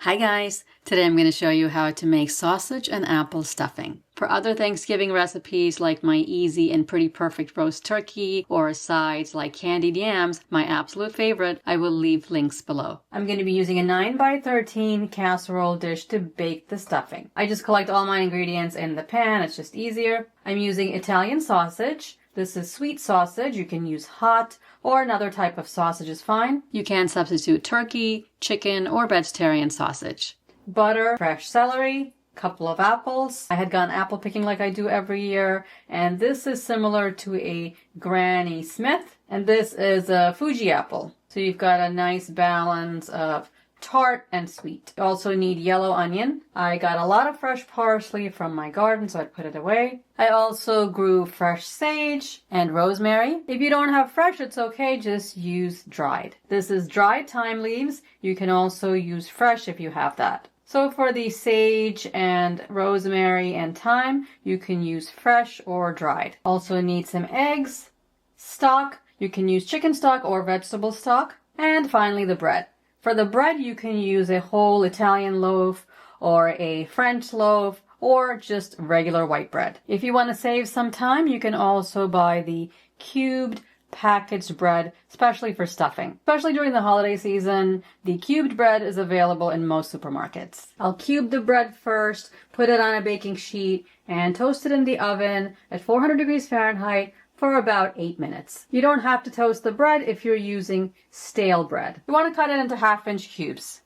Hi guys! Today I'm going to show you how to make sausage and apple stuffing. For other Thanksgiving recipes like my easy and pretty perfect roast turkey or sides like candied yams, my absolute favorite, I will leave links below. I'm going to be using a 9x13 casserole dish to bake the stuffing. I just collect all my ingredients in the pan, it's just easier. I'm using Italian sausage. This is sweet sausage. You can use hot or another type of sausage is fine. You can substitute turkey, chicken, or vegetarian sausage. Butter, fresh celery, couple of apples. I had gone apple picking like I do every year, and this is similar to a Granny Smith, and this is a Fuji apple. So you've got a nice balance of tart and sweet. You also need yellow onion. I got a lot of fresh parsley from my garden, so I put it away. I also grew fresh sage and rosemary. If you don't have fresh, it's okay, just use dried. This is dried thyme leaves. You can also use fresh if you have that. So for the sage and rosemary and thyme, you can use fresh or dried. Also need some eggs, stock. You can use chicken stock or vegetable stock. And finally the bread. For the bread, you can use a whole Italian loaf or a French loaf or just regular white bread. If you want to save some time, you can also buy the cubed packaged bread, especially for stuffing. Especially during the holiday season, the cubed bread is available in most supermarkets. I'll cube the bread first, put it on a baking sheet, and toast it in the oven at 400 degrees Fahrenheit for about 8 minutes. You don't have to toast the bread if you're using stale bread. You want to cut it into half-inch cubes.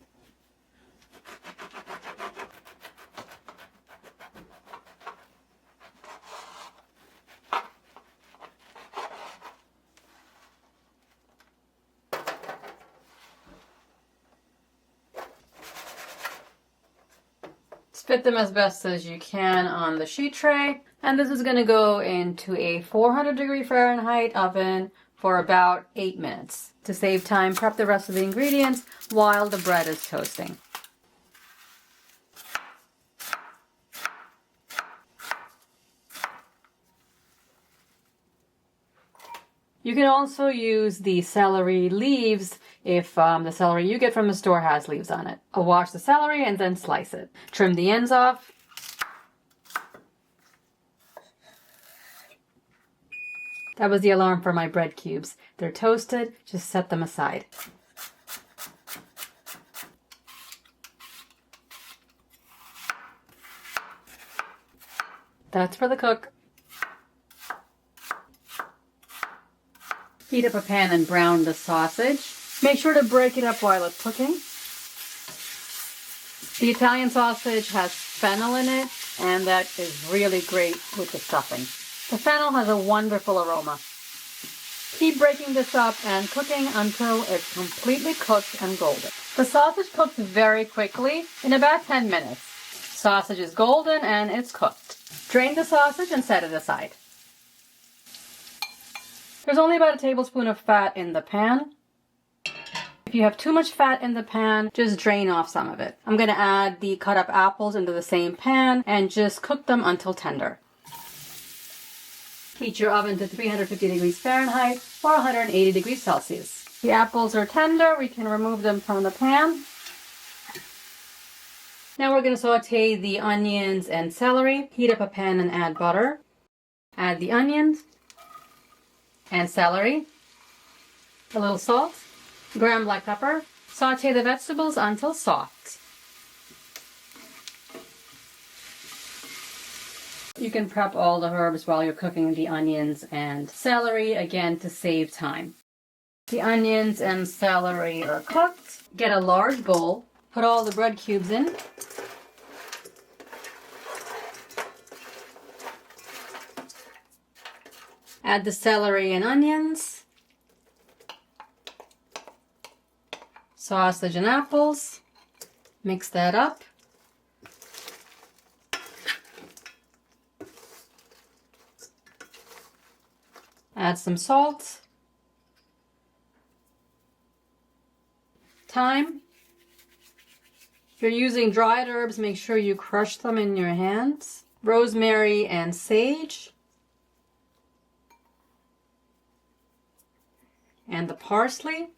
Fit them as best as you can on the sheet tray. And this is going to go into a 400 degree Fahrenheit oven for about 8 minutes. To save time, prep the rest of the ingredients while the bread is toasting. You can also use the celery leaves if the celery you get from the store has leaves on it. I'll wash the celery and then slice it. Trim the ends off. That was the alarm for my bread cubes. They're toasted, just set them aside. That's for the cook. Heat up a pan and brown the sausage. Make sure to break it up while it's cooking. The Italian sausage has fennel in it, and that is really great with the stuffing. The fennel has a wonderful aroma. Keep breaking this up and cooking until it's completely cooked and golden. The sausage cooks very quickly, in about 10 minutes. Sausage is golden and it's cooked. Drain the sausage and set it aside. There's only about a tablespoon of fat in the pan. If you have too much fat in the pan, just drain off some of it. I'm going to add the cut up apples into the same pan and just cook them until tender. Heat your oven to 350 degrees Fahrenheit or 180 degrees Celsius. The apples are tender, we can remove them from the pan. Now we're going to saute the onions and celery. Heat up a pan and add butter. Add the onions and celery, a little salt, ground black pepper. Saute the vegetables until soft. You can prep all the herbs while you're cooking the onions and celery, again to save time. The onions and celery are cooked. Get a large bowl, put all the bread cubes in. Add the celery and onions, sausage and apples, mix that up. Add some salt, thyme. If you're using dried herbs, make sure you crush them in your hands. Rosemary and sage. And the parsley.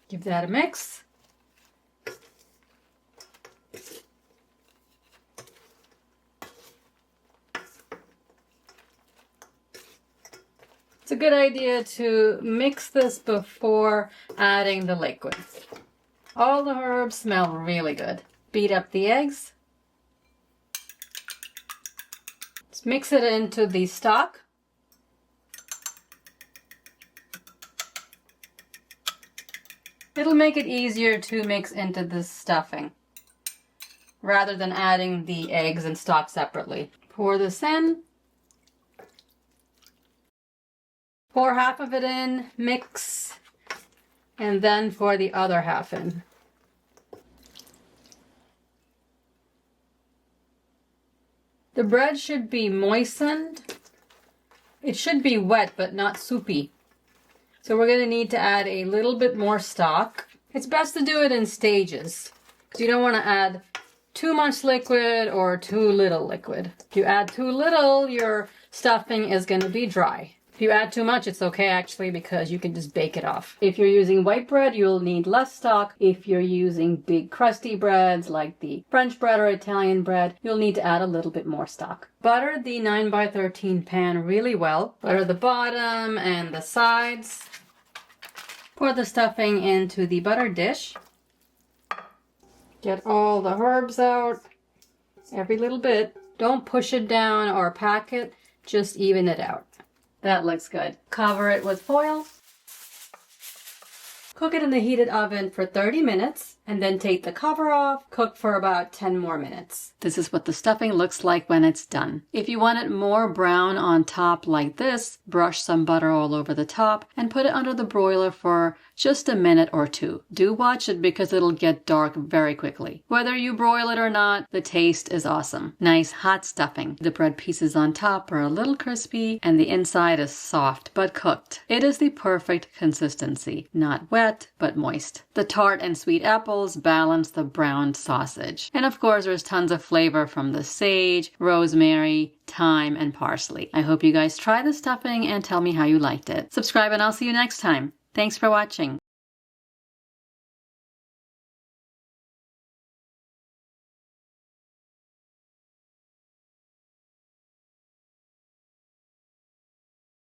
Give that a mix. a good idea to mix this before adding the liquids. All the herbs smell really good. Beat up the eggs. Let's mix it into the stock. It'll make it easier to mix into this stuffing rather than adding the eggs and stock separately. Pour this in. Pour half of it in, mix, and then pour the other half in. The bread should be moistened. It should be wet but not soupy. So we're going to need to add a little bit more stock. It's best to do it in stages because you don't want to add too much liquid or too little liquid. If you add too little, your stuffing is going to be dry. If you add too much, it's okay actually because you can just bake it off. If you're using white bread, you'll need less stock. If you're using big crusty breads like the French bread or Italian bread, you'll need to add a little bit more stock. Butter the 9x13 pan really well. Butter the bottom and the sides. Pour the stuffing into the butter dish. Get all the herbs out, every little bit. Don't push it down or pack it, just even it out. That looks good. Cover it with foil. Cook it in the heated oven for 30 minutes and then take the cover off. Cook for about 10 more minutes. This is what the stuffing looks like when it's done. If you want it more brown on top like this, brush some butter all over the top and put it under the broiler for just a minute or two. Do watch it because it'll get dark very quickly. Whether you broil it or not, the taste is awesome. Nice hot stuffing. The bread pieces on top are a little crispy and the inside is soft but cooked. It is the perfect consistency. Not wet, but moist. The tart and sweet apples balance the browned sausage. And of course, there's tons of flavor from the sage, rosemary, thyme, and parsley. I hope you guys try the stuffing and tell me how you liked it. Subscribe and I'll see you next time. Thanks for watching.